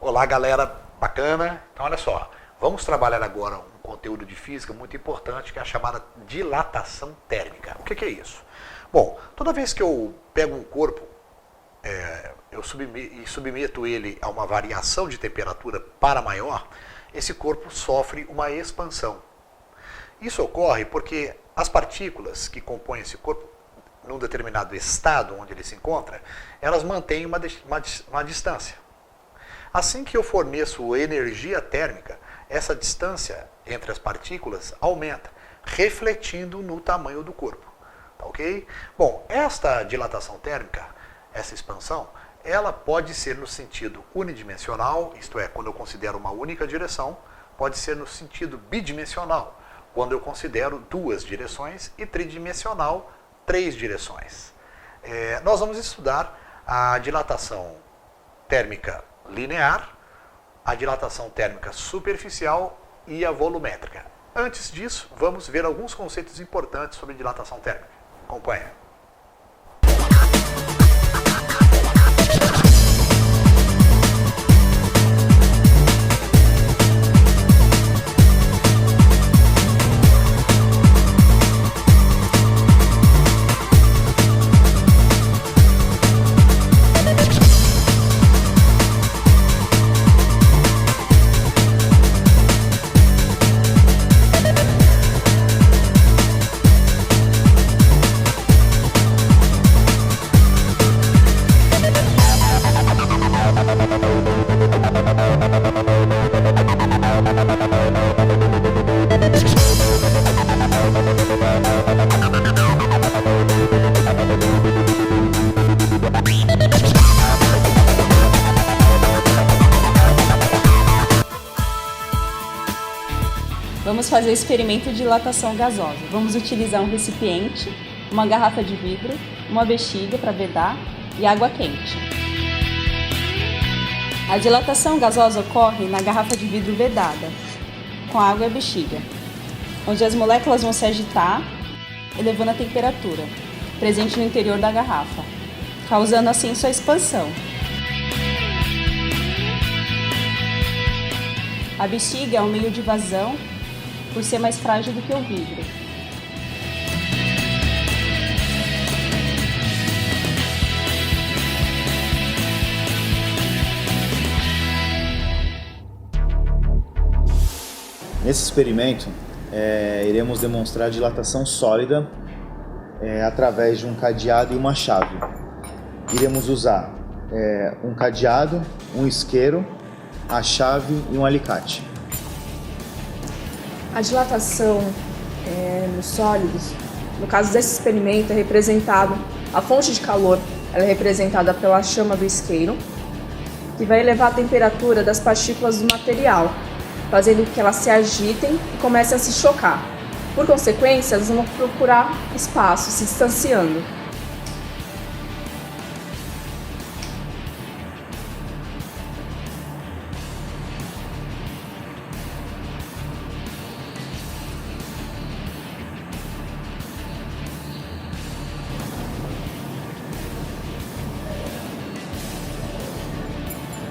Olá, galera bacana. Então, olha só, vamos trabalhar agora um conteúdo de física muito importante, que é a chamada dilatação térmica. O que é isso? Bom, toda vez que eu pego um corpo eu submeto ele a uma variação de temperatura para maior, esse corpo sofre uma expansão. Isso ocorre porque as partículas que compõem esse corpo, num determinado estado onde ele se encontra, elas mantêm uma distância. Assim que eu forneço energia térmica, essa distância entre as partículas aumenta, refletindo no tamanho do corpo. Tá ok? Bom, esta dilatação térmica, essa expansão, ela pode ser no sentido unidimensional, isto é, quando eu considero uma única direção, pode ser no sentido bidimensional, quando eu considero duas direções, e tridimensional, três direções. Nós vamos estudar a dilatação térmica linear, a dilatação térmica superficial e a volumétrica. Antes disso, vamos ver alguns conceitos importantes sobre dilatação térmica. Acompanha. Vamos fazer o experimento de dilatação gasosa. Vamos utilizar um recipiente, uma garrafa de vidro, uma bexiga para vedar e água quente. A dilatação gasosa ocorre na garrafa de vidro vedada, com água e a bexiga, onde as moléculas vão se agitar, elevando a temperatura presente no interior da garrafa, causando assim sua expansão. A bexiga é um meio de vazão, por ser mais frágil do que o vidro. Nesse experimento, iremos demonstrar a dilatação sólida através de um cadeado e uma chave. Iremos usar um cadeado, um isqueiro, a chave e um alicate. A dilatação nos sólidos, no caso desse experimento, é representado, a fonte de calor ela é representada pela chama do isqueiro, que vai elevar a temperatura das partículas do material, fazendo com que elas se agitem e comecem a se chocar. Por consequência, elas vão procurar espaço, se distanciando.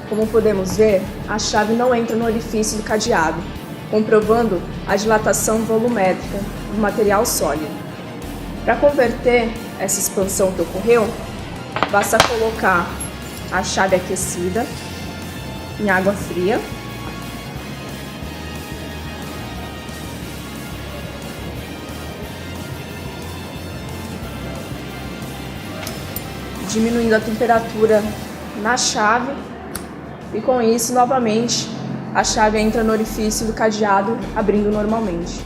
Como podemos ver, a chave não entra no orifício do cadeado, comprovando a dilatação volumétrica do material sólido. Para converter essa expansão que ocorreu, basta colocar a chave aquecida em água fria. Diminuindo a temperatura na chave. E com isso, novamente, a chave entra no orifício do cadeado, abrindo normalmente.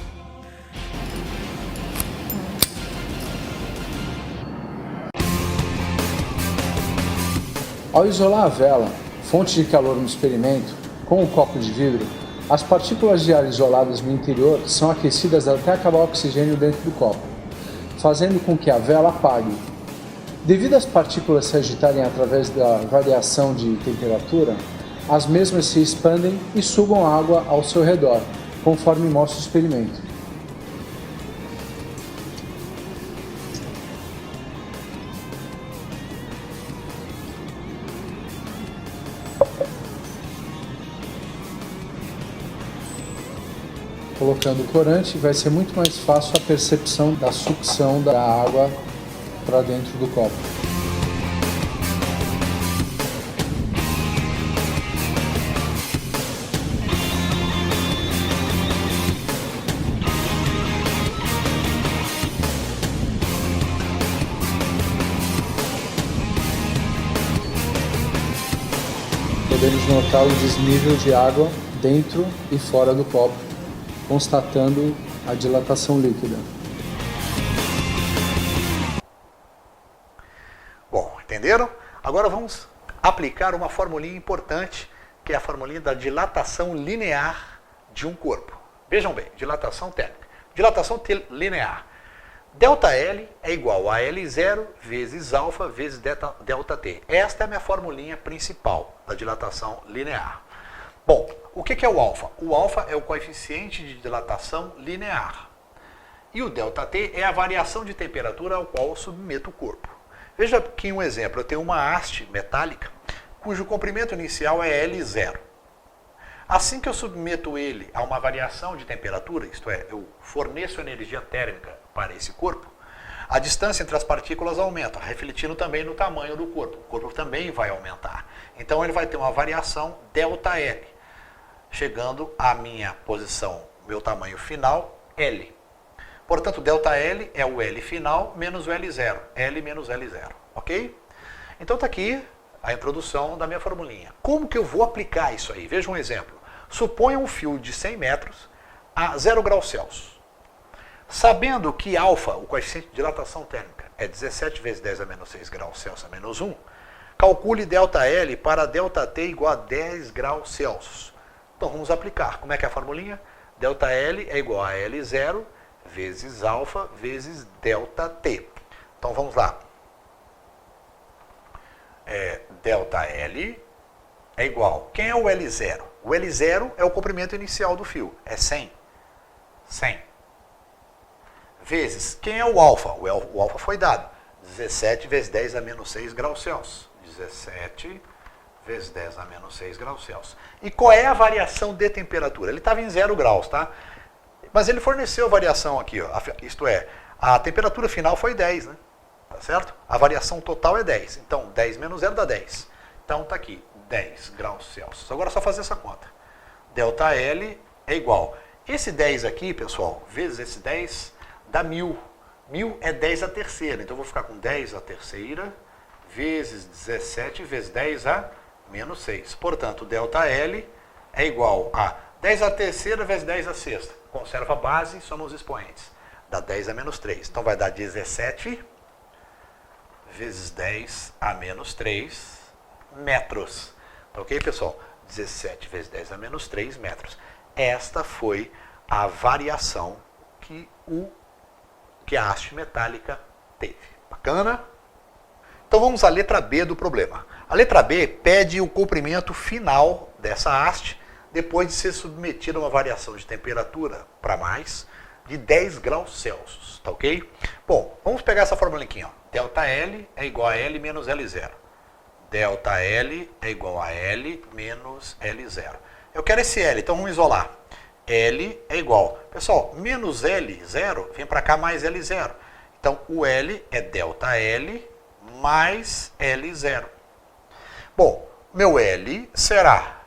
Ao isolar a vela, fonte de calor no experimento, com um copo de vidro, as partículas de ar isoladas no interior são aquecidas até acabar o oxigênio dentro do copo, fazendo com que a vela apague. Devido às partículas se agitarem através da variação de temperatura, as mesmas se expandem e sugam água ao seu redor, conforme mostra o experimento. Colocando o corante, vai ser muito mais fácil a percepção da sucção da água para dentro do copo. Podemos notar o desnível de água dentro e fora do copo, constatando a dilatação líquida. Bom, entenderam? Agora vamos aplicar uma formulinha importante, que é a formulinha da dilatação linear de um corpo. Vejam bem, dilatação térmica. Dilatação linear. ΔL é igual a L0 vezes alfa vezes ΔT. Esta é a minha formulinha principal da dilatação linear. Bom, o que é o alfa? O alfa é o coeficiente de dilatação linear. E o ΔT é a variação de temperatura ao qual eu submeto o corpo. Veja aqui um exemplo. Eu tenho uma haste metálica cujo comprimento inicial é L0. Assim que eu submeto ele a uma variação de temperatura, isto é, eu forneço energia térmica para esse corpo, a distância entre as partículas aumenta, refletindo também no tamanho do corpo. O corpo também vai aumentar. Então ele vai ter uma variação ΔL, chegando à minha posição, meu tamanho final, L. Portanto, ΔL é o L final menos o L0. L menos L0, ok? Então está aqui a introdução da minha formulinha. Como que eu vou aplicar isso aí? Veja um exemplo. Suponha um fio de 100 metros a 0 graus Celsius. Sabendo que alfa, o coeficiente de dilatação térmica, é 17 vezes 10 a menos 6 graus Celsius a menos 1, calcule ΔL para ΔT igual a 10 graus Celsius. Então vamos aplicar. Como é que é a formulinha? ΔL é igual a L0 vezes alfa vezes ΔT. Então vamos lá. ΔL é igual. Quem é o L0? O L0 é o comprimento inicial do fio. É 100. 100. Vezes. Quem é o alfa? O alfa foi dado. 17 vezes 10 a menos 6 graus Celsius. 17 vezes 10 a menos 6 graus Celsius. E qual é a variação de temperatura? Ele estava em 0 graus, tá? Mas ele forneceu a variação aqui, ó. Isto é, a temperatura final foi 10, né? Tá certo? A variação total é 10. Então, 10 menos 0 dá 10. Então, tá aqui, 10 graus Celsius. Agora é só fazer essa conta. ΔL é igual. Esse 10 aqui, pessoal, vezes esse 10, dá 1000. 1000 é 10 a terceira. Então, eu vou ficar com 10 a terceira, vezes 17, vezes 10 a menos 6. Portanto, ΔL é igual a 10 a terceira vezes 10 a sexta. Conserva a base, soma os expoentes. Dá 10 a menos 3. Então, vai dar 17 vezes 10 a menos 3 metros. Tá ok, pessoal? 17 vezes 10 a menos 3 metros. Esta foi a variação que a haste metálica teve. Bacana? Então vamos à letra B do problema. A letra B pede o comprimento final dessa haste depois de ser submetida a uma variação de temperatura para mais de 10 graus Celsius. Tá ok? Bom, vamos pegar essa fórmula aqui, ó. ΔL é igual a L menos L0. ΔL é igual a L menos L0. Eu quero esse L, então vamos isolar. L é igual. Pessoal, menos L0 vem para cá mais L0. Então, o L é ΔL mais L0. Bom, meu L será...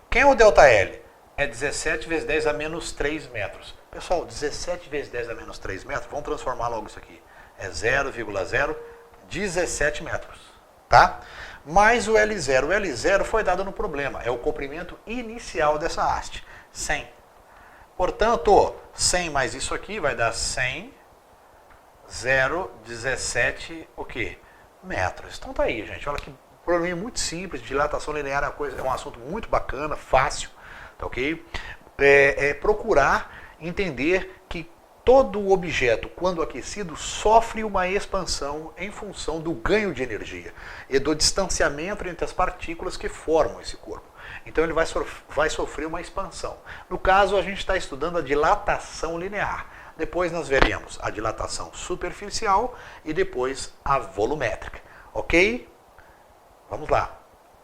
Quem é o ΔL? É 17 vezes 10 a menos 3 metros. Pessoal, 17 vezes 10 a menos 3 metros, vamos transformar logo isso aqui. É 0,017 metros. Tá? Mais o L0. O L0 foi dado no problema. É o comprimento inicial dessa haste. 100. Portanto, 100 mais isso aqui vai dar 100, 0,17 o quê? Metros. Então tá aí, gente. Olha que problema muito simples. Dilatação linear é um assunto muito bacana, fácil. Tá ok? Procurar entender que todo objeto, quando aquecido, sofre uma expansão em função do ganho de energia e do distanciamento entre as partículas que formam esse corpo. Então ele vai sofrer uma expansão. No caso, a gente está estudando a dilatação linear. Depois nós veremos a dilatação superficial e depois a volumétrica. Ok? Vamos lá.